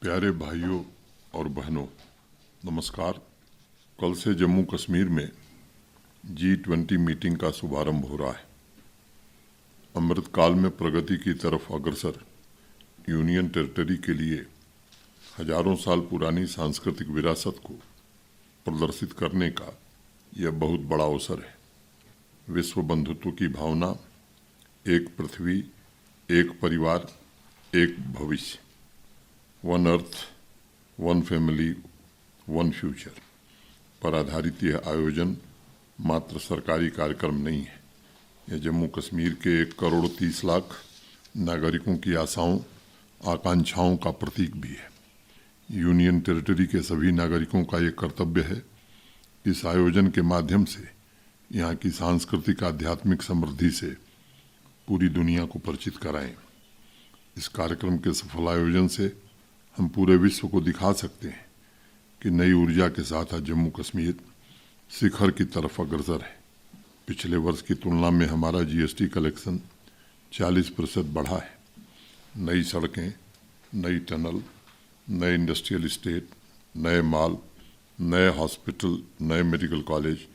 प्यारे भाइयों और बहनों, नमस्कार। कल से जम्मू कश्मीर में G20 मीटिंग का शुभारंभ हो रहा है। अमृतकाल में प्रगति की तरफ अग्रसर यूनियन टेरिटरी के लिए हजारों साल पुरानी सांस्कृतिक विरासत को प्रदर्शित करने का यह बहुत बड़ा अवसर है। विश्व बंधुत्व की भावना, एक पृथ्वी, एक परिवार, एक भविष्य, one earth, one family, one future पर आधारित यह आयोजन मात्र सरकारी कार्यक्रम नहीं है। यह जम्मू कश्मीर के 1,30,00,000 नागरिकों की आशाओं, आकांक्षाओं का प्रतीक भी है। यूनियन टेरिटरी के सभी नागरिकों का ये कर्तव्य है इस आयोजन के माध्यम से यहाँ की सांस्कृतिक आध्यात्मिक समृद्धि से पूरी दुनिया को परिचित कराएं। इस कार्यक्रम के सफल आयोजन से हम पूरे विश्व को दिखा सकते हैं कि नई ऊर्जा के साथ आज जम्मू कश्मीर शिखर की तरफ अग्रसर है। पिछले वर्ष की तुलना में हमारा GST कलेक्शन 40% बढ़ा है। नई सड़कें, नई टनल, नए इंडस्ट्रियल इस्टेट, नए माल, नए हॉस्पिटल, नए मेडिकल कॉलेज,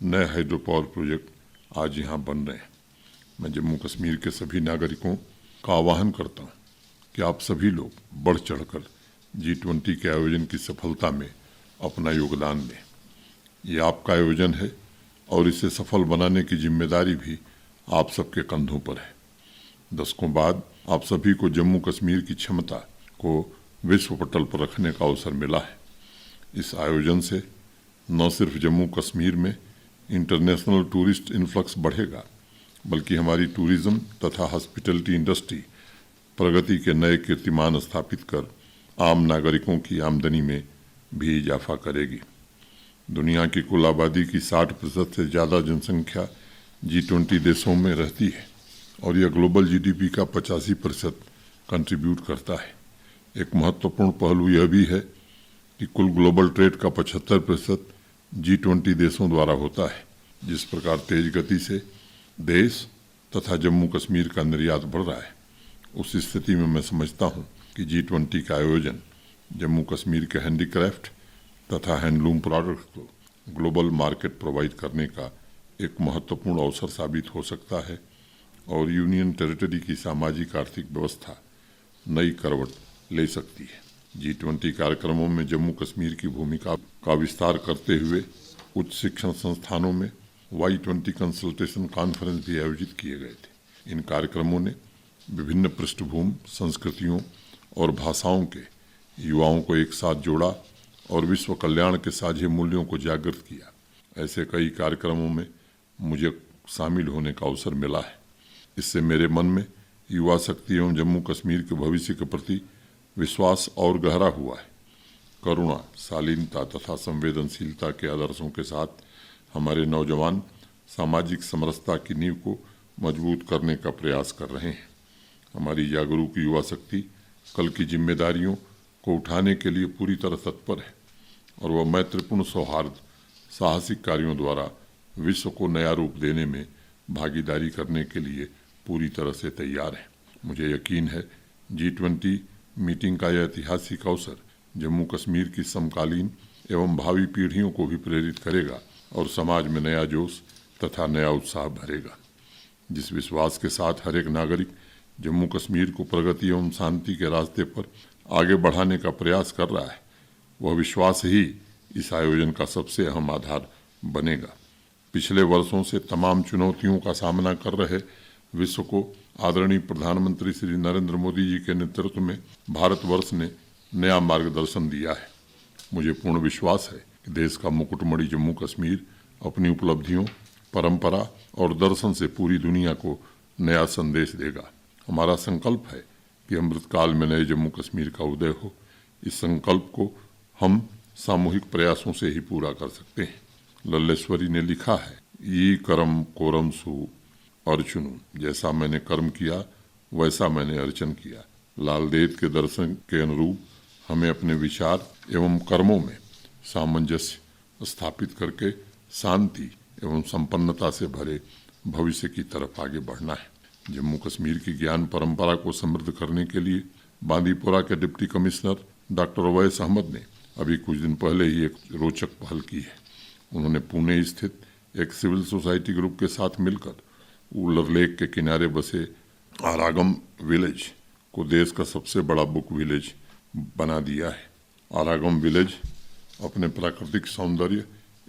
नए हाइड्रो पावर प्रोजेक्ट आज यहाँ बन रहे हैं। मैं जम्मू कश्मीर के सभी नागरिकों का आह्वान करता हूँ कि आप सभी लोग बढ़ चढ़कर G20 के आयोजन की सफलता में अपना योगदान दें। ये आपका आयोजन है और इसे सफल बनाने की जिम्मेदारी भी आप सबके कंधों पर है। दशकों बाद आप सभी को जम्मू कश्मीर की क्षमता को विश्व पटल पर रखने का अवसर मिला है। इस आयोजन से न सिर्फ जम्मू कश्मीर में इंटरनेशनल टूरिस्ट इन्फ्लक्स बढ़ेगा, बल्कि हमारी टूरिज्म तथा हॉस्पिटैलिटी इंडस्ट्री प्रगति के नए कीर्तिमान स्थापित कर आम नागरिकों की आमदनी में भी इजाफा करेगी। दुनिया की कुल आबादी की 60% से ज़्यादा जनसंख्या G20 देशों में रहती है और यह ग्लोबल GDP का 85% कंट्रीब्यूट करता है। एक महत्वपूर्ण पहलू यह भी है कि कुल ग्लोबल ट्रेड का 75% G20 देशों द्वारा होता है। जिस प्रकार तेज गति से देश तथा जम्मू कश्मीर का निर्यात बढ़ रहा है, उस स्थिति में मैं समझता हूँ कि G20 का आयोजन जम्मू कश्मीर के हैंडीक्राफ्ट तथा हैंडलूम प्रोडक्ट को ग्लोबल मार्केट प्रोवाइड करने का एक महत्वपूर्ण अवसर साबित हो सकता है और यूनियन टेरिटरी की सामाजिक आर्थिक व्यवस्था नई करवट ले सकती है। G20 कार्यक्रमों में जम्मू कश्मीर की भूमिका का विस्तार करते हुए उच्च शिक्षण संस्थानों में Y20 कंसल्टेशन कॉन्फ्रेंस भी आयोजित किए गए थे। इन कार्यक्रमों ने विभिन्न पृष्ठभूमि, संस्कृतियों और भाषाओं के युवाओं को एक साथ जोड़ा और विश्व कल्याण के साझे मूल्यों को जागृत किया। ऐसे कई कार्यक्रमों में मुझे शामिल होने का अवसर मिला है। इससे मेरे मन में युवा शक्ति एवं जम्मू कश्मीर के भविष्य के प्रति विश्वास और गहरा हुआ है। करुणा, शालीनता तथा संवेदनशीलता के आदर्शों के साथ हमारे नौजवान सामाजिक समरसता की नींव को मजबूत करने का प्रयास कर रहे हैं। हमारी जागरूक युवा शक्ति कल की जिम्मेदारियों को उठाने के लिए पूरी तरह तत्पर है और वह मैत्रीपूर्ण सौहार्द, साहसिक कार्यों द्वारा विश्व को नया रूप देने में भागीदारी करने के लिए पूरी तरह से तैयार है। मुझे यकीन है G20 मीटिंग का यह ऐतिहासिक अवसर जम्मू कश्मीर की समकालीन एवं भावी पीढ़ियों को भी प्रेरित करेगा और समाज में नया जोश तथा नया उत्साह भरेगा। जिस विश्वास के साथ हर एक नागरिक जम्मू कश्मीर को प्रगति एवं शांति के रास्ते पर आगे बढ़ाने का प्रयास कर रहा है, वह विश्वास ही इस आयोजन का सबसे अहम आधार बनेगा। पिछले वर्षों से तमाम चुनौतियों का सामना कर रहे विश्व को आदरणीय प्रधानमंत्री श्री नरेंद्र मोदी जी के नेतृत्व में भारतवर्ष ने नया मार्गदर्शन दिया है। मुझे पूर्ण विश्वास है कि देश का मुकुटमणि जम्मू कश्मीर अपनी उपलब्धियों, परंपरा और दर्शन से पूरी दुनिया को नया संदेश देगा। हमारा संकल्प है कि अमृतकाल में नए जम्मू कश्मीर का उदय हो। इस संकल्प को हम सामूहिक प्रयासों से ही पूरा कर सकते हैं। लल्लेश्वरी ने लिखा है, ई करम कोरम सु अर्चुनु, जैसा मैंने कर्म किया वैसा मैंने अर्चन किया। लाल देव के दर्शन के अनुरूप हमें अपने विचार एवं कर्मों में सामंजस्य स्थापित करके शांति एवं संपन्नता से भरे भविष्य की तरफ आगे बढ़ना है। जम्मू कश्मीर की ज्ञान परंपरा को समृद्ध करने के लिए बांदीपुरा के deputy commissioner doctor Owais Ahmad ने अभी कुछ दिन पहले ही एक रोचक पहल की है। उन्होंने पुणे स्थित एक सिविल सोसाइटी ग्रुप के साथ मिलकर उलर लेक के किनारे बसे आरागम विलेज को देश का सबसे बड़ा बुक विलेज बना दिया है। आरागम विलेज अपने प्राकृतिक सौंदर्य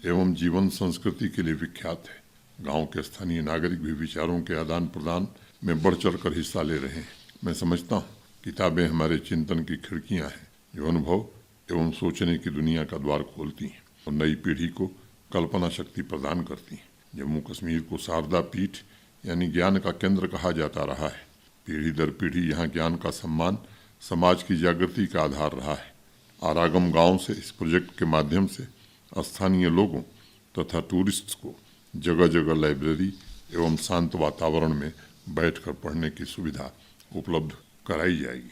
एवं जीवन संस्कृति के लिए विख्यात है। गांव के स्थानीय नागरिक भी विचारों के आदान प्रदान में बढ़ चढ़कर हिस्सा ले रहे हैं। मैं समझता हूँ किताबें हमारे चिंतन की खिड़कियां हैं जो अनुभव एवं सोचने की दुनिया का द्वार खोलती हैं और नई पीढ़ी को कल्पना शक्ति प्रदान करती हैं। जम्मू कश्मीर को शारदा पीठ यानी ज्ञान का केंद्र कहा जाता रहा है। पीढ़ी दर पीढ़ी यहाँ ज्ञान का सम्मान समाज की जागृति का आधार रहा है। आरागम गांव से इस प्रोजेक्ट के माध्यम से स्थानीय लोगों तथा टूरिस्ट्स को जगह जगह लाइब्रेरी एवं शांत वातावरण में बैठकर पढ़ने की सुविधा उपलब्ध कराई जाएगी।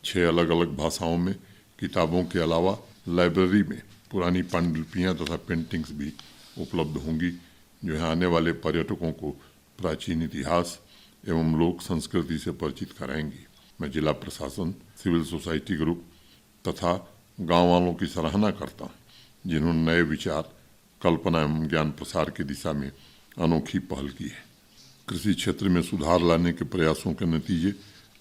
6 अलग अलग भाषाओं में किताबों के अलावा लाइब्रेरी में पुरानी पांडुलिपियां तथा पेंटिंग्स भी उपलब्ध होंगी जो यहाँ आने वाले पर्यटकों को प्राचीन इतिहास एवं लोक संस्कृति से परिचित कराएंगी। मैं जिला प्रशासन, सिविल सोसाइटी ग्रुप तथा गांव वालों की सराहना करता हूँ जिन्होंने नए विचार, कल्पना एवं ज्ञान प्रसार की दिशा में अनोखी पहल की है। कृषि क्षेत्र में सुधार लाने के प्रयासों के नतीजे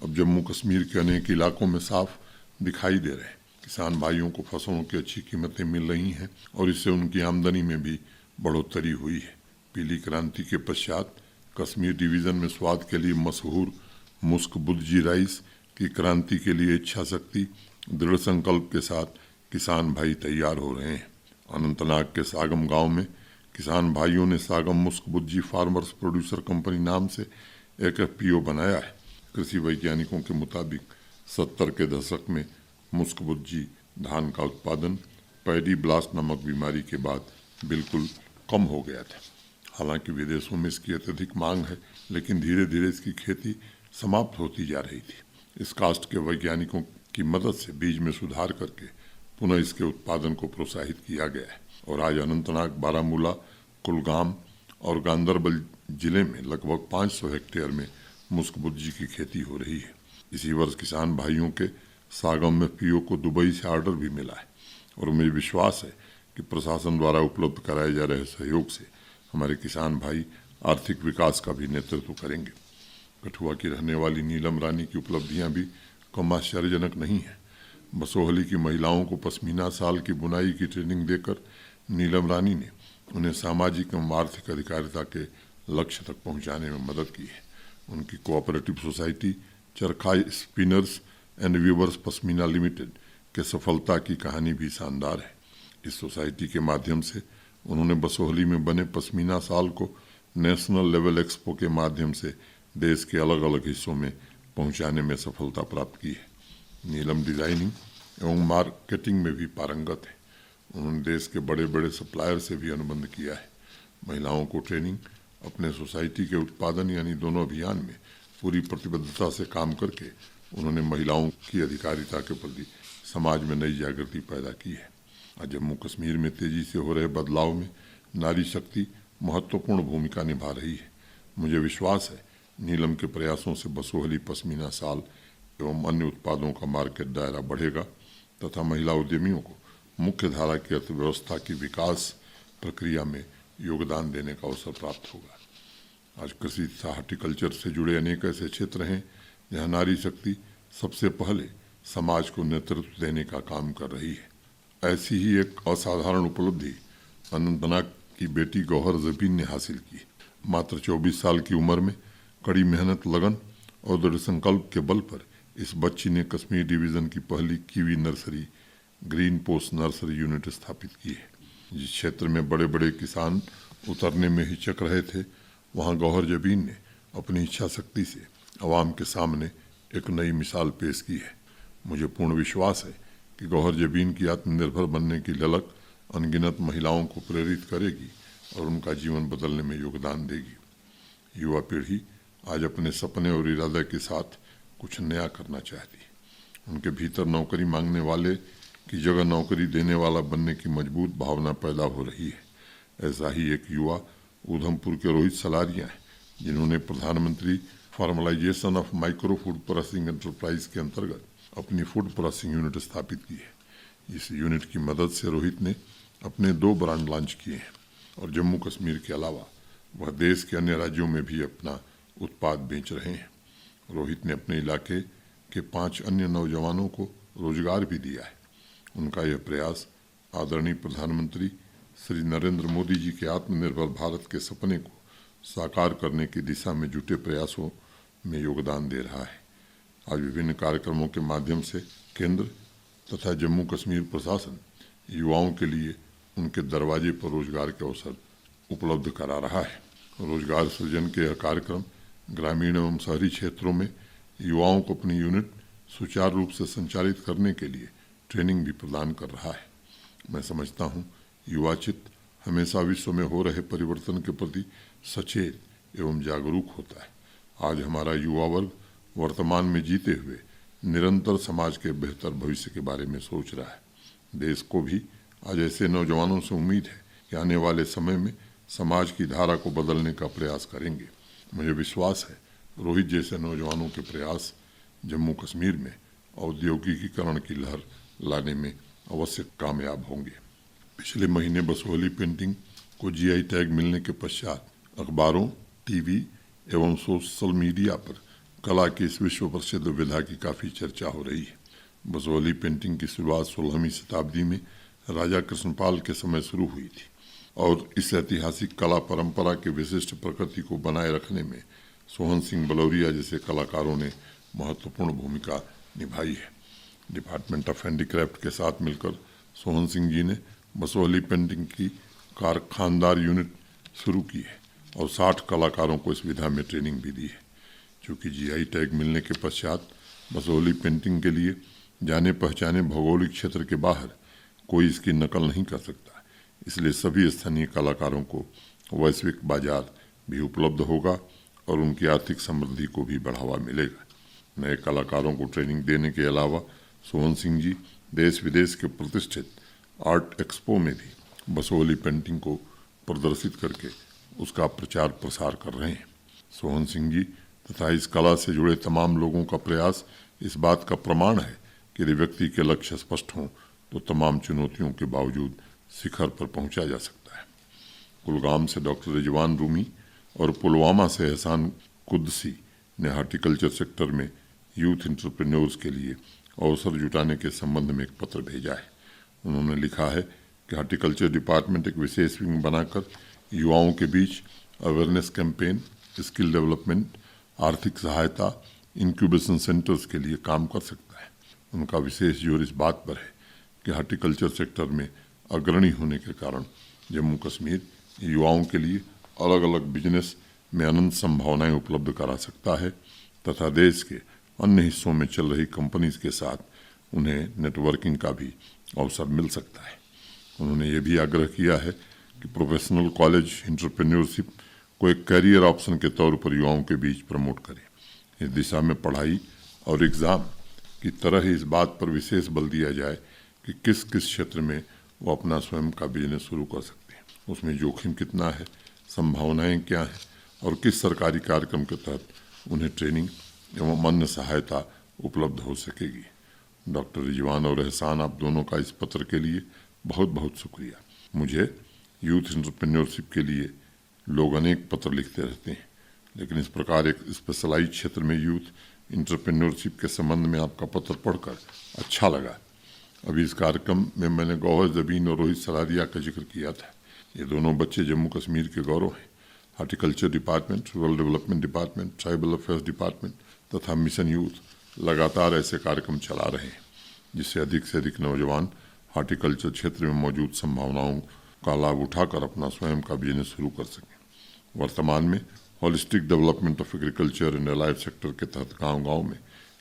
अब जम्मू कश्मीर के अनेक इलाकों में साफ दिखाई दे रहे हैं। किसान भाइयों को फसलों की अच्छी कीमतें मिल रही हैं और इससे उनकी आमदनी में भी बढ़ोतरी हुई है। पीली क्रांति के पश्चात कश्मीर डिवीजन में स्वाद के लिए मशहूर मुस्क बुद्जी राइस की क्रांति के लिए इच्छा शक्ति, दृढ़ संकल्प के साथ किसान भाई तैयार हो रहे हैं। अनंतनाग के सागम गांव में किसान भाइयों ने सागम मुस्क बुद्जी फार्मर्स प्रोड्यूसर कंपनी नाम से एक FPO बनाया है। कृषि वैज्ञानिकों के मुताबिक 70 के दशक में मुस्क बुद्जी धान का उत्पादन पैडी ब्लास्ट नामक बीमारी के बाद बिल्कुल कम हो गया था। हालांकि विदेशों में इसकी अत्यधिक मांग है, लेकिन धीरे धीरे इसकी खेती समाप्त होती जा रही थी। इस कास्ट के वैज्ञानिकों की मदद से बीज में सुधार करके पुनः इसके उत्पादन को प्रोत्साहित किया गया है और आज अनंतनाग, बारामूला, कुलगाम और गांदरबल जिले में लगभग 500 हेक्टेयर में मुस्क बुद्जी की खेती हो रही है। इसी वर्ष किसान भाइयों के सागम FPO को दुबई से ऑर्डर भी मिला है और मुझे विश्वास है कि प्रशासन द्वारा उपलब्ध कराए जा रहे सहयोग से हमारे किसान भाई आर्थिक विकास का भी नेतृत्व करेंगे। कठुआ की रहने वाली नीलम रानी की उपलब्धियां भी कम आश्चर्यजनक नहीं है। बसोहली की महिलाओं को पश्मीना शाल की बुनाई की ट्रेनिंग देकर नीलम रानी ने उन्हें सामाजिक एवं आर्थिक अधिकारिता के लक्ष्य तक पहुंचाने में मदद की है। उनकी cooperative society Charkha spinners and weavers Pashmina limited के सफलता की कहानी भी शानदार है। इस सोसाइटी के माध्यम से उन्होंने बसोहली में बने पश्मीना शाल को नेशनल लेवल एक्सपो के माध्यम से देश के अलग अलग हिस्सों में पहुंचाने में सफलता प्राप्त की है। नीलम डिजाइनिंग एवं मार्केटिंग में भी पारंगत है। उन्होंने देश के बड़े बड़े सप्लायर से भी अनुबंध किया है। महिलाओं को ट्रेनिंग, अपने सोसाइटी के उत्पादन यानी दोनों अभियान में पूरी प्रतिबद्धता से काम करके उन्होंने महिलाओं की अधिकारिता के प्रति समाज में नई जागृति पैदा की है। आज जम्मू कश्मीर में तेजी से हो रहे बदलाव में नारी शक्ति महत्वपूर्ण भूमिका निभा रही है। मुझे विश्वास है नीलम के प्रयासों से बसोहली पश्मीना शाल एवं अन्य उत्पादों का मार्केट दायरा बढ़ेगा तथा महिला उद्यमियों को मुख्य धारा की अर्थव्यवस्था की विकास प्रक्रिया में योगदान देने का अवसर प्राप्त होगा। आज कृषि तथा हॉर्टिकल्चर से जुड़े अनेक ऐसे क्षेत्र हैं जहां नारी शक्ति सबसे पहले समाज को नेतृत्व देने का काम कर रही है। ऐसी ही एक असाधारण उपलब्धि अनंतनाग की बेटी गौहर जबीन ने हासिल की। मात्र 24 साल की उम्र में कड़ी मेहनत, लगन और दृढ़ संकल्प के बल पर इस बच्ची ने कश्मीर डिवीजन की पहली kiwi nursery green post nursery unit स्थापित की है। जिस क्षेत्र में बड़े बड़े किसान उतरने में हिचक रहे थे, वहां गौहर जबीन ने अपनी इच्छा शक्ति से आवाम के सामने एक नई मिसाल पेश की है। मुझे पूर्ण विश्वास है कि गौहर जबीन की आत्मनिर्भर बनने की ललक अनगिनत महिलाओं को प्रेरित करेगी और उनका जीवन बदलने में योगदान देगी। युवा पीढ़ी आज अपने सपने और इरादे के साथ कुछ नया करना चाहती है। उनके भीतर नौकरी मांगने वाले की जगह नौकरी देने वाला बनने की मजबूत भावना पैदा हो रही है। ऐसा ही एक युवा उधमपुर के रोहित सलारिया हैं, जिन्होंने प्रधानमंत्री formalisation of micro food processing enterprise के अंतर्गत अपनी फूड प्रोसेसिंग यूनिट स्थापित की है। इस यूनिट की मदद से रोहित ने अपने 2 ब्रांड लॉन्च किए हैं और जम्मू कश्मीर के अलावा वह देश के अन्य राज्यों में भी अपना उत्पाद बेच रहे हैं। रोहित ने अपने इलाके के 5 अन्य नौजवानों को रोजगार भी दिया है। उनका यह प्रयास आदरणीय प्रधानमंत्री श्री नरेंद्र मोदी जी के आत्मनिर्भर भारत के सपने को साकार करने की दिशा में जुटे प्रयासों में योगदान दे रहा है। आज विभिन्न कार्यक्रमों के माध्यम से केंद्र तथा जम्मू कश्मीर प्रशासन युवाओं के लिए उनके दरवाजे पर रोजगार के अवसर उपलब्ध करा रहा है। रोजगार सृजन के यह कार्यक्रम ग्रामीण एवं शहरी क्षेत्रों में युवाओं को अपनी यूनिट सुचारू रूप से संचालित करने के लिए ट्रेनिंग भी प्रदान कर रहा है। मैं समझता हूँ युवा चित्त हमेशा विश्व में हो रहे परिवर्तन के प्रति सचेत एवं जागरूक होता है। आज हमारा युवा वर्ग वर्तमान में जीते हुए निरंतर समाज के बेहतर भविष्य के बारे में सोच रहा है। देश को भी आज ऐसे नौजवानों से उम्मीद है कि आने वाले समय में समाज की धारा को बदलने का प्रयास करेंगे। मुझे विश्वास है रोहित जैसे नौजवानों के प्रयास जम्मू कश्मीर में औद्योगिकीकरण की लहर लाने में अवश्य कामयाब होंगे। पिछले महीने बसोहली पेंटिंग को जीआई टैग मिलने के पश्चात अखबारों, टीवी एवं सोशल मीडिया पर कला की इस विश्व प्रसिद्ध विधा की काफ़ी चर्चा हो रही है। बसोहली पेंटिंग की शुरुआत 16वीं शताब्दी में राजा कृष्णपाल के समय शुरू हुई थी और इस ऐतिहासिक कला परंपरा के विशिष्ट प्रकृति को बनाए रखने में सोहन सिंह बलौरिया जैसे कलाकारों ने महत्वपूर्ण भूमिका निभाई है। डिपार्टमेंट ऑफ हैंडीक्राफ्ट के साथ मिलकर सोहन सिंह जी ने बसोहली पेंटिंग की कारखानदार यूनिट शुरू की है और 60 कलाकारों को इस विधा में ट्रेनिंग भी दी है। चूँकि जीआई टैग मिलने के पश्चात बसोहली पेंटिंग के लिए जाने पहचाने भौगोलिक क्षेत्र के बाहर कोई इसकी नकल नहीं कर सकता, इसलिए सभी स्थानीय कलाकारों को वैश्विक बाजार भी उपलब्ध होगा और उनकी आर्थिक समृद्धि को भी बढ़ावा मिलेगा। नए कलाकारों को ट्रेनिंग देने के अलावा सोहन सिंह जी देश विदेश के प्रतिष्ठित आर्ट एक्सपो में भी बसोहली पेंटिंग को प्रदर्शित करके उसका प्रचार प्रसार कर रहे हैं। सोहन सिंह जी तथा इस कला से जुड़े तमाम लोगों का प्रयास इस बात का प्रमाण है कि यदि व्यक्ति के लक्ष्य स्पष्ट हों तो तमाम चुनौतियों के बावजूद शिखर पर पहुंचा जा सकता है। कुलगाम से डॉक्टर रिजवान रूमी और पुलवामा से एहसान कुद्सी ने हार्टिकल्चर सेक्टर में यूथ एंटरप्रेन्योर्स के लिए अवसर जुटाने के संबंध में एक पत्र भेजा है। उन्होंने लिखा है कि हार्टिकल्चर डिपार्टमेंट एक विशेष विंग बनाकर युवाओं के बीच अवेयरनेस कैंपेन, स्किल डेवलपमेंट, आर्थिक सहायता, इंक्यूबेशन सेंटर्स के लिए काम कर सकता है। उनका विशेष जोर इस बात पर है कि हार्टिकल्चर सेक्टर में अग्रणी होने के कारण जम्मू कश्मीर युवाओं के लिए अलग अलग बिजनेस में अनंत संभावनाएं उपलब्ध करा सकता है तथा देश के अन्य हिस्सों में चल रही कंपनीज के साथ उन्हें नेटवर्किंग का भी अवसर मिल सकता है। उन्होंने ये भी आग्रह किया है कि प्रोफेशनल कॉलेज एंटरप्रेन्योरशिप को एक करियर ऑप्शन के तौर पर युवाओं के बीच प्रमोट करें। इस दिशा में पढ़ाई और एग्ज़ाम की तरह ही इस बात पर विशेष बल दिया जाए कि किस किस क्षेत्र में वो अपना स्वयं का बिजनेस शुरू कर सकते हैं, उसमें जोखिम कितना है, संभावनाएं क्या हैं और किस सरकारी कार्यक्रम के तहत उन्हें ट्रेनिंग एवं अन्य सहायता उपलब्ध हो सकेगी। डॉक्टर रिजवान और एहसान, आप दोनों का इस पत्र के लिए बहुत बहुत शुक्रिया। मुझे यूथ एंटरप्रेन्योरशिप के लिए लोग अनेक पत्र लिखते रहते हैं, लेकिन इस प्रकार एक स्पेशलाइज क्षेत्र में यूथ एंटरप्रेन्योरशिप के संबंध में आपका पत्र पढ़कर अच्छा लगा। अभी इस कार्यक्रम में मैंने गौहर जबीन और रोहित सरारिया का जिक्र किया था। ये दोनों बच्चे जम्मू कश्मीर के गौरव हैं। Horticulture department, rural development department, tribal affairs department तथा मिशन यूथ लगातार ऐसे कार्यक्रम चला रहे हैं जिससे अधिक से अधिक नौजवान हार्टिकल्चर क्षेत्र में मौजूद संभावनाओं का लाभ उठाकर अपना स्वयं का बिजनेस शुरू कर सकें। वर्तमान में holistic development of agriculture and allied sector के तहत गांव-गांव में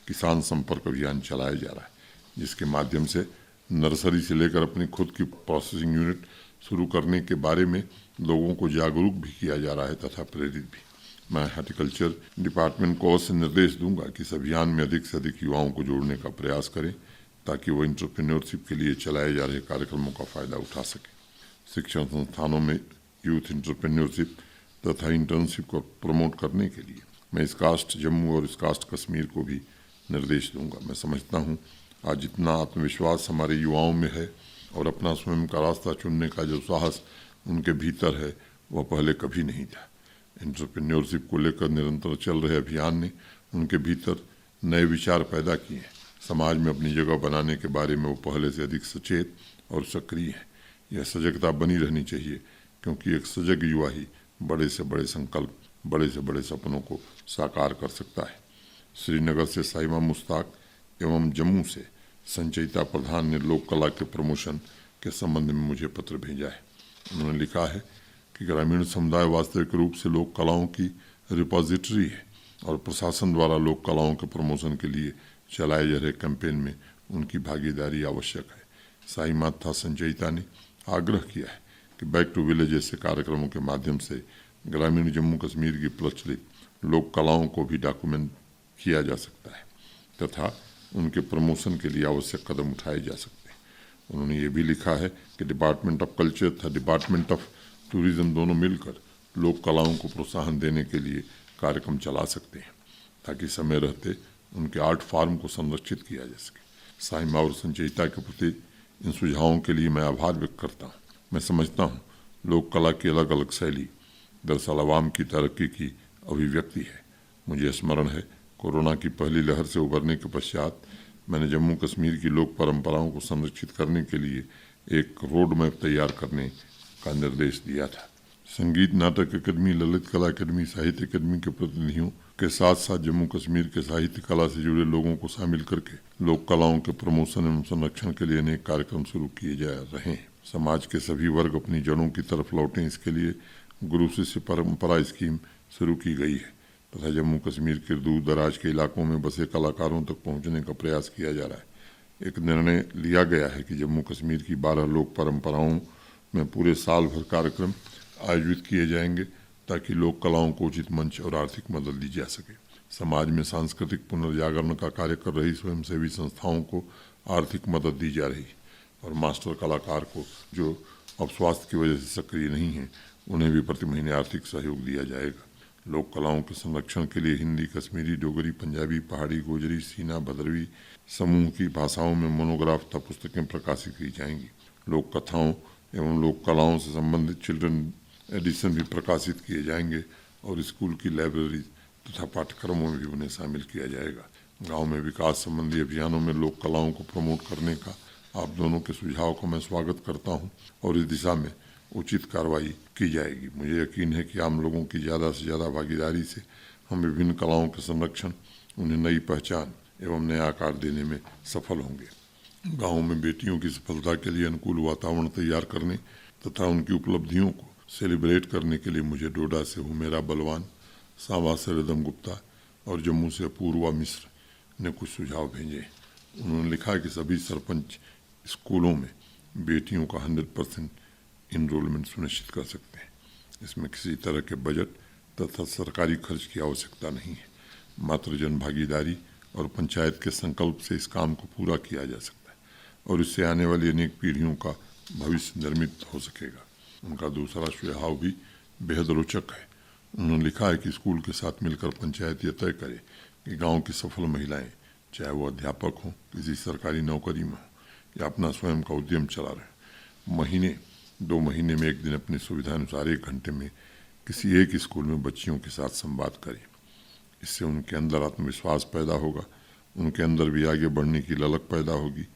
किसान संपर्क अभियान चलाया जा रहा है, जिसके माध्यम से नर्सरी से लेकर अपनी खुद की प्रोसेसिंग यूनिट शुरू करने के बारे में लोगों को जागरूक भी किया जा रहा है तथा प्रेरित भी। मैं हार्टिकल्चर डिपार्टमेंट को अवश्य निर्देश दूंगा कि इस अभियान में अधिक से अधिक युवाओं को जोड़ने का प्रयास करें ताकि वो एंटरप्रेन्योरशिप के लिए चलाए जा रहे कार्यक्रमों का फ़ायदा उठा सकें। शिक्षण संस्थानों में यूथ एंटरप्रेन्योरशिप तथा इंटर्नशिप को प्रमोट करने के लिए मैं स्कास्ट जम्मू और स्कास्ट कश्मीर को भी निर्देश दूंगा। मैं समझता हूँ आज जितना आत्मविश्वास हमारे युवाओं में है और अपना स्वयं का रास्ता चुनने का जो साहस उनके भीतर है वह पहले कभी नहीं था। एंटरप्रेन्योरशिप को लेकर निरंतर चल रहे अभियान ने उनके भीतर नए विचार पैदा किए। समाज में अपनी जगह बनाने के बारे में वो पहले से अधिक सचेत और सक्रिय हैं। यह सजगता बनी रहनी चाहिए, क्योंकि एक सजग युवा ही बड़े से बड़े संकल्प, बड़े से बड़े सपनों को साकार कर सकता है। श्रीनगर से साहिमा मुश्ताक एवं जम्मू से संचयिता प्रधान ने लोक कला के प्रमोशन के संबंध में मुझे पत्र भेजा है। उन्होंने लिखा है कि ग्रामीण समुदाय वास्तविक रूप से लोक कलाओं की रिपोजिटरी है और प्रशासन द्वारा लोक कलाओं के प्रमोशन के लिए चलाए जा रहे कैंपेन में उनकी भागीदारी आवश्यक है। साहिमा तथा संचयिता ने आग्रह किया है कि बैक टू विलेज जैसे कार्यक्रमों के माध्यम से ग्रामीण जम्मू कश्मीर की प्रचलित लोक कलाओं को भी डॉक्यूमेंट किया जा सकता है तथा उनके प्रमोशन के लिए आवश्यक कदम उठाए जा सकते हैं। उन्होंने ये भी लिखा है कि डिपार्टमेंट ऑफ कल्चर तथा डिपार्टमेंट ऑफ टूरिज्म दोनों मिलकर लोक कलाओं को प्रोत्साहन देने के लिए कार्यक्रम चला सकते हैं, ताकि समय रहते उनके आर्ट फार्म को संरक्षित किया जा सके। साहिमा और संचयिता के प्रति इन सुझावों के लिए मैं आभार व्यक्त करता हूँ। मैं समझता हूँ लोक कला की अलग अलग शैली दरअसल आवाम की तरक्की की अभिव्यक्ति है। मुझे स्मरण है कोरोना की पहली लहर से उबरने के पश्चात मैंने जम्मू कश्मीर की लोक परंपराओं को संरक्षित करने के लिए एक रोड मैप तैयार करने का निर्देश दिया था। संगीत नाटक अकेडमी, ललित कला अकेडमी, साहित्य अकेडमी के प्रतिनिधियों के साथ साथ जम्मू कश्मीर के साहित्य कला से जुड़े लोगों को शामिल करके लोक कलाओं के प्रमोशन एवं संरक्षण के लिए अनेक कार्यक्रम शुरू किए जा रहे हैं। समाज के सभी वर्ग अपनी जड़ों की तरफ लौटें, इसके लिए गुरु शिष्य परंपरा स्कीम शुरू की गई है तथा जम्मू कश्मीर के दूर दराज के इलाकों में बसे कलाकारों तक पहुंचने का प्रयास किया जा रहा है। एक निर्णय लिया गया है कि जम्मू कश्मीर की 12 लोक परंपराओं में पूरे साल भर कार्यक्रम आयोजित किए जाएंगे ताकि लोक कलाओं को उचित मंच और आर्थिक मदद दी जा सके। समाज में सांस्कृतिक पुनर्जागरण का कार्य कर रही स्वयंसेवी संस्थाओं को आर्थिक मदद दी जा रही और मास्टर कलाकार को जो अब स्वास्थ्य की वजह से सक्रिय नहीं है उन्हें भी प्रति महीने आर्थिक सहयोग दिया जाएगा। लोक कलाओं के संरक्षण के लिए हिंदी, कश्मीरी, डोगरी, पंजाबी, पहाड़ी, गोजरी, सीना, भद्रवी समूह की भाषाओं में मोनोग्राफ तथा पुस्तकें प्रकाशित की जाएंगी। लोक कथाओं एवं लोक कलाओं से संबंधित चिल्ड्रन एडिशन भी प्रकाशित किए जाएंगे और स्कूल की लाइब्रेरी तथा पाठ्यक्रमों में भी उन्हें शामिल किया जाएगा। गांव में विकास संबंधी अभियानों में लोक कलाओं को प्रमोट करने का आप दोनों के सुझाव को मैं स्वागत करता हूं और इस दिशा में उचित कार्रवाई की जाएगी। मुझे यकीन है कि आम लोगों की ज़्यादा से ज़्यादा भागीदारी से हम विभिन्न कलाओं के संरक्षण, उन्हें नई पहचान एवं नया आकार देने में सफल होंगे। गाँव में बेटियों की सफलता के लिए अनुकूल वातावरण तैयार करने तथा उनकी उपलब्धियों को सेलिब्रेट करने के लिए मुझे डोडा से हुमेरा बलवान, सांबा से रिदम गुप्ता और जम्मू से अपूर्वा मिश्र ने कुछ सुझाव भेजे। उन्होंने लिखा कि सभी सरपंच स्कूलों में बेटियों का 100% इनरोलमेंट सुनिश्चित कर सकते हैं। इसमें किसी तरह के बजट तथा सरकारी खर्च की आवश्यकता नहीं है। मात्र जन भागीदारी और पंचायत के संकल्प से इस काम को पूरा किया जा सकता है और इससे आने वाली अनेक पीढ़ियों का भविष्य निर्मित हो सकेगा। उनका दूसरा सुझाव भी बेहद रोचक है। उन्होंने लिखा है कि स्कूल के साथ मिलकर पंचायत यह तय करे कि गांव की सफल महिलाएं, चाहे वो अध्यापक हों, किसी सरकारी नौकरी में हो या अपना स्वयं का उद्यम चला रहे, 2 महीने में एक दिन अपनी सुविधानुसार 1 घंटे में किसी एक स्कूल में बच्चियों के साथ संवाद करें। इससे उनके अंदर आत्मविश्वास पैदा होगा, उनके अंदर भी आगे बढ़ने की ललक पैदा होगी।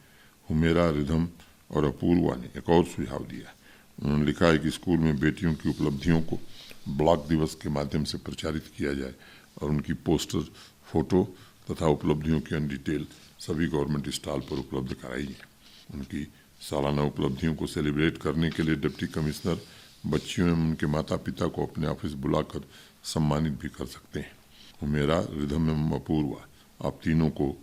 हुमेरा, रिधम और अपूर्वा ने एक और सुझाव दिया। उन्होंने लिखा है कि स्कूल में बेटियों की उपलब्धियों को ब्लॉक दिवस के माध्यम से प्रचारित किया जाए और उनकी पोस्टर, फोटो तथा उपलब्धियों की डिटेल सभी गवर्नमेंट स्टॉल पर उपलब्ध कराई जाए। उनकी सालाना उपलब्धियों को सेलिब्रेट करने के लिए डिप्टी कमिश्नर बच्चियों एवं उनके माता पिता को अपने ऑफिस बुलाकर सम्मानित भी कर सकते हैं। हुमेरा, रिधम एवं अपूर्वा, आप तीनों को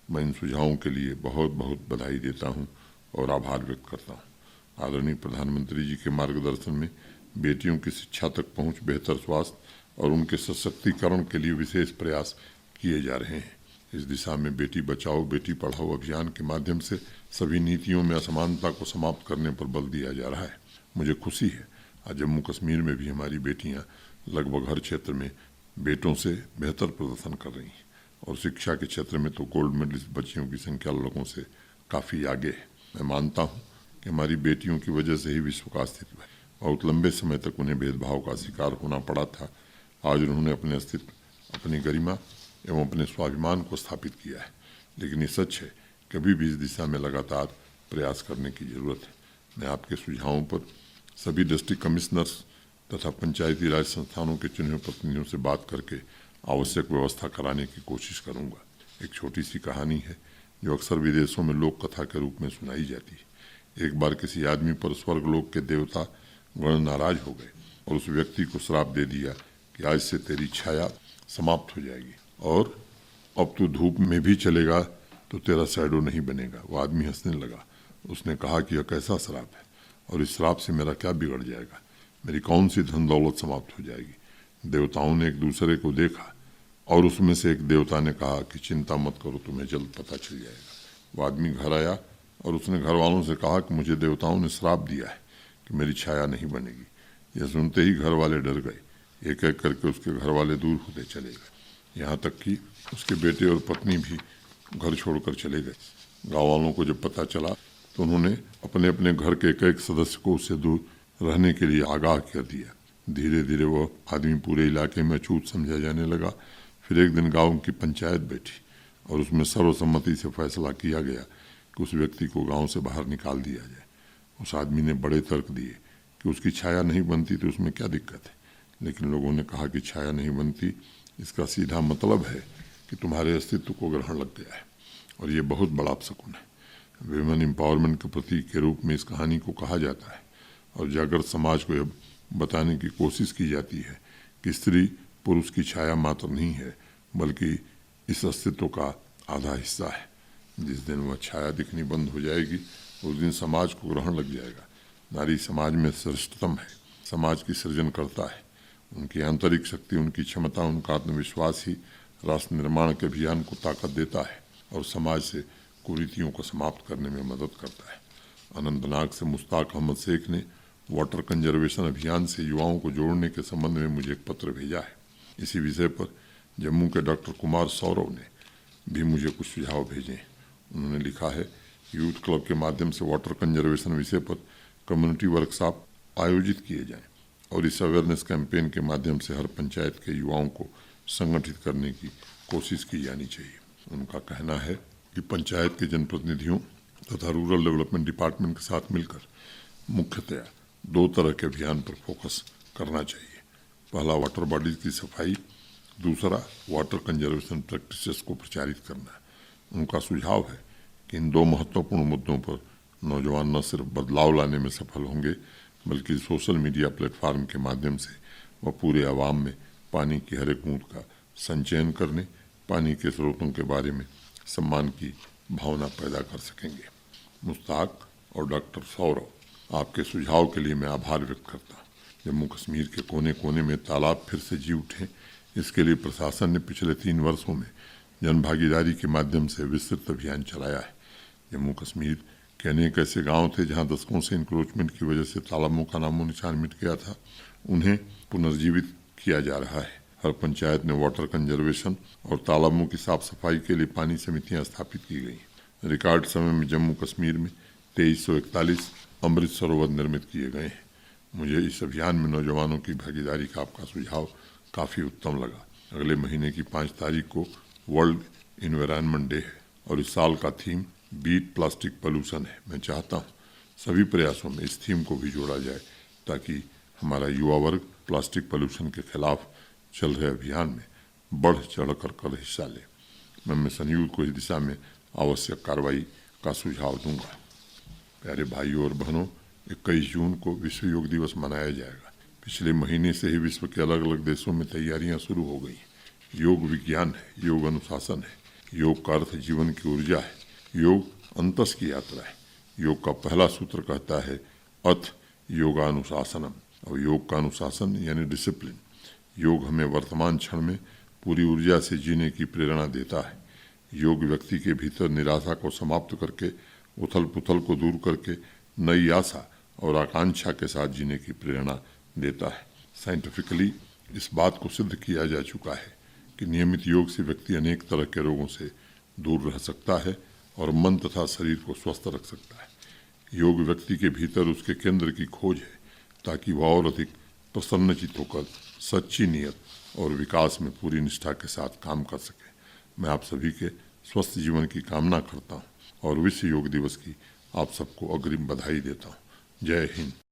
मैं इन सुझावों के लिए बहुत बहुत बधाई देता हूं और आभार व्यक्त करता हूं। आदरणीय प्रधानमंत्री जी के मार्गदर्शन में बेटियों की शिक्षा तक पहुंच, बेहतर स्वास्थ्य और उनके सशक्तिकरण के लिए विशेष प्रयास किए जा रहे हैं। इस दिशा में बेटी बचाओ बेटी पढ़ाओ अभियान के माध्यम से सभी नीतियों में असमानता को समाप्त करने पर बल दिया जा रहा है। मुझे खुशी है आज जम्मू कश्मीर में भी हमारी बेटियां लगभग हर क्षेत्र में बेटों से बेहतर प्रदर्शन कर रही हैं और शिक्षा के क्षेत्र में तो गोल्ड मेडलिस्ट बच्चियों की संख्या लोगों से काफ़ी आगे है। मैं मानता हूँ कि हमारी बेटियों की वजह से ही विश्व का अस्तित्व है। बहुत लंबे समय तक उन्हें भेदभाव का शिकार होना पड़ा था। आज उन्होंने अपने अस्तित्व, अपनी गरिमा एवं अपने स्वाभिमान को स्थापित किया है। लेकिन ये सच है, कभी भी इस दिशा में लगातार प्रयास करने की जरूरत है। मैं आपके सुझावों पर सभी डिस्ट्रिक्ट कमिश्नर्स तथा पंचायती राज संस्थानों के चुने हुए प्रतिनिधियों से बात करके आवश्यक व्यवस्था कराने की कोशिश करूंगा। एक छोटी सी कहानी है जो अक्सर विदेशों में लोक कथा के रूप में सुनाई जाती है। एक बार किसी आदमी पर स्वर्गलोक के देवता गण नाराज हो गए और उस व्यक्ति को श्राप दे दिया कि आज से तेरी छाया समाप्त हो जाएगी और अब तू धूप में भी चलेगा तो तेरा शैडो नहीं बनेगा। वो आदमी हंसने लगा। उसने कहा कि यह कैसा श्राप है और इस श्राप से मेरा क्या बिगड़ जाएगा, मेरी कौन सी धन दौलत समाप्त हो जाएगी। देवताओं ने एक दूसरे को देखा और उसमें से एक देवता ने कहा कि चिंता मत करो, तुम्हें जल्द पता चल जाएगा। वो आदमी घर आया और उसने घर वालों से कहा कि मुझे देवताओं ने श्राप दिया है कि मेरी छाया नहीं बनेगी। यह सुनते ही घर वाले डर गए। एक एक करके उसके घर वाले दूर होते चले गए, यहाँ तक कि उसके बेटे और पत्नी भी घर छोड़कर चले गए। गाँव वालों को जब पता चला तो उन्होंने अपने अपने घर के एक एक सदस्य को उससे दूर रहने के लिए आगाह कर दिया। धीरे धीरे वह आदमी पूरे इलाके में अछूत समझा जाने लगा। फिर एक दिन गांव की पंचायत बैठी और उसमें सर्वसम्मति से फैसला किया गया कि उस व्यक्ति को गांव से बाहर निकाल दिया जाए। उस आदमी ने बड़े तर्क दिए कि उसकी छाया नहीं बनती तो उसमें क्या दिक्कत है, लेकिन लोगों ने कहा कि छाया नहीं बनती इसका सीधा मतलब है कि तुम्हारे अस्तित्व को ग्रहण लग गया है और ये बहुत बड़ा अपशकुन है। विमेन एम्पावरमेंट के प्रतीक के रूप में इस कहानी को कहा जाता है और जागृत समाज को यह बताने की कोशिश की जाती है कि स्त्री पुरुष की छाया मात्र नहीं है बल्कि इस अस्तित्व का आधा हिस्सा है। जिस दिन वह छाया दिखनी बंद हो जाएगी उस दिन समाज को ग्रहण लग जाएगा। नारी समाज में श्रेष्ठतम है, समाज की सृजन करता है। उनकी आंतरिक शक्ति, उनकी क्षमता, उनका आत्मविश्वास ही राष्ट्र निर्माण के अभियान को ताकत देता है और समाज से कुरीतियों को समाप्त करने में मदद करता है। अनंतनाग से मुश्ताक अहमद शेख ने वाटर कंजर्वेशन अभियान से युवाओं को जोड़ने के संबंध में मुझे एक पत्र भेजा है। इसी विषय पर जम्मू के डॉक्टर कुमार सौरव ने भी मुझे कुछ सुझाव भेजे। उन्होंने लिखा है, यूथ क्लब के माध्यम से वाटर कंजर्वेशन विषय पर कम्युनिटी वर्कशॉप आयोजित किए जाएं और इस अवेयरनेस कैंपेन के माध्यम से हर पंचायत के युवाओं को संगठित करने की कोशिश की जानी चाहिए। उनका कहना है कि पंचायत के जनप्रतिनिधियों तथा रूरल डेवलपमेंट डिपार्टमेंट के साथ मिलकर मुख्यतया 2 तरह के अभियान पर फोकस करना चाहिए। पहला वाटर बॉडीज की सफाई, दूसरा वाटर कंजर्वेशन प्रैक्टिसेस को प्रचारित करना। उनका सुझाव है कि इन 2 महत्वपूर्ण मुद्दों पर नौजवान न सिर्फ बदलाव लाने में सफल होंगे बल्कि सोशल मीडिया प्लेटफार्म के माध्यम से वह पूरे आवाम में पानी की हर एक बूंद का संचयन करने, पानी के स्रोतों के बारे में सम्मान की भावना पैदा कर सकेंगे। मुश्ताक और डॉक्टर सौरव, आपके सुझाव के लिए मैं आभार व्यक्त करता हूँ। जम्मू कश्मीर के कोने कोने में तालाब फिर से जी उठे, इसके लिए प्रशासन ने पिछले 3 वर्षों में जनभागीदारी के माध्यम से विस्तृत अभियान चलाया है। जम्मू कश्मीर के अनेक ऐसे गांव थे जहां दशकों से इंक्रोचमेंट की वजह से तालाबों का नामो निशान मिट गया था, उन्हें पुनर्जीवित किया जा रहा है। हर पंचायत में वाटर कंजर्वेशन और तालाबों की साफ सफाई के लिए पानी समितियां स्थापित की गई। रिकॉर्ड समय में जम्मू कश्मीर में 2341 अमृत सरोवर निर्मित किए गए हैं। मुझे इस अभियान में नौजवानों की भागीदारी का आपका सुझाव काफ़ी उत्तम लगा। अगले महीने की 5 तारीख को वर्ल्ड इन्वायरमेंट डे है और इस साल का थीम बीट प्लास्टिक पोल्यूशन है। मैं चाहता हूँ सभी प्रयासों में इस थीम को भी जोड़ा जाए ताकि हमारा युवा वर्ग प्लास्टिक पोल्यूशन के खिलाफ चल रहे अभियान में बढ़ चढ़ कर हिस्सा ले। मैं मिशन यूथ को इस दिशा में आवश्यक कार्रवाई का सुझाव दूंगा। प्यारे भाइयों और बहनों, 21 जून को विश्व योग दिवस मनाया जाएगा। पिछले महीने से ही विश्व के अलग अलग देशों में तैयारियां शुरू हो गई। योग विज्ञान है, योग अनुशासन है, योग का अर्थ जीवन की ऊर्जा है, योग अंतस की यात्रा है। योग का पहला सूत्र कहता है अथ योगानुशासनम, और योग का अनुशासन यानी डिसिप्लिन। योग हमें वर्तमान क्षण में पूरी ऊर्जा से जीने की प्रेरणा देता है। योग व्यक्ति के भीतर निराशा को समाप्त करके, उथल पुथल को दूर करके नई आशा और आकांक्षा के साथ जीने की प्रेरणा देता है। साइंटिफिकली इस बात को सिद्ध किया जा चुका है कि नियमित योग से व्यक्ति अनेक तरह के रोगों से दूर रह सकता है और मन तथा शरीर को स्वस्थ रख सकता है। योग व्यक्ति के भीतर उसके केंद्र की खोज है ताकि वह और अधिक प्रसन्नचित्त होकर सच्ची नियत और विकास में पूरी निष्ठा के साथ काम कर सके। मैं आप सभी के स्वस्थ जीवन की कामना करता हूँ और विश्व योग दिवस की आप सबको अग्रिम बधाई देता हूँ। जय हिंद।